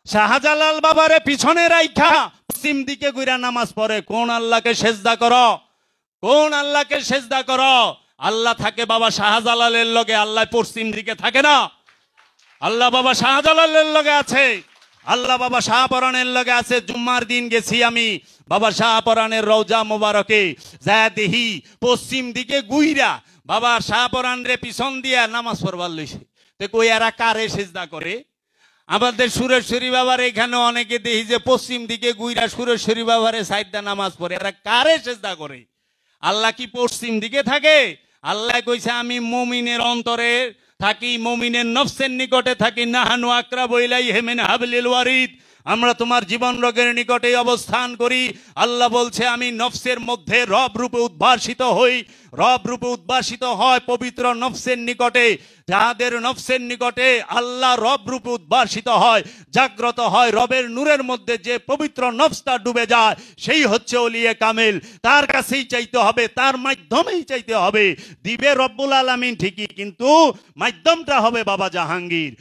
শাহজালাল বাবারে পিছনে রাইখা পশ্চিম দিকে ঘুরা নামাজ পড়ে। কোন আল্লাহকে সেজদা করো? কোন আল্লাহকে সেজদা করো? আল্লাহ থাকে বাবা শাহজালালের লগে, আল্লাহ পশ্চিম দিকে থাকে না। আল্লাহ বাবা শাহজালালের লগে আছে, আল্লাহ বাবা শাহপরানের লগে আছে। জুম্মার দিন গেছি আমি বাবা শাহপরানের রওজা মোবারকে, যা দেখি পশ্চিম দিকে গুইরা বাবা শাহপরান রে পিছন দিয়া নামাজ পড়বার লইছে। তো কই এরা কারে সেজদা করে? আমাদের সুরেশ্বরী বাবার এখানে অনেকে দেখি যে পশ্চিম দিকে গুইরা সুরেশ্বরী বাবারে সাইডা নামাজ পড়ে। এরা কারে সেজদা করে? আল্লাহ কি পশ্চিম দিকে থাকে? আল্লাহ কইছে আমি মুমিনের অন্তরে থাকি, মুমিনের নফসের নিকটে থাকি। নাহানু আকরাবু ইলাইহি মিন হাবলিল ওয়ারিদ, আমরা তোমার জীবন রোগের নিকটে অবস্থান করি। আল্লাহ বলছে আমি নফসের মধ্যে রব রূপে উদ্ভাসিত হই। রব রূপে উদ্ভাসিত হয় পবিত্র নফসের নিকটে। যাদের নফসের নিকটে আল্লাহ রব রূপে উদ্ভাসিত হয়, জাগ্রত হয়, রবের নূরের মধ্যে যে পবিত্র নফসটা ডুবে যায়, সেই হচ্ছে ওলিয়ে কামেল। তার কাছেই চাইতে হবে, তার মাধ্যমেই চাইতে হবে। দিবে রব্বুল আলামিন ঠিকই, কিন্তু মাধ্যমটা হবে বাবা জাহাঙ্গীর।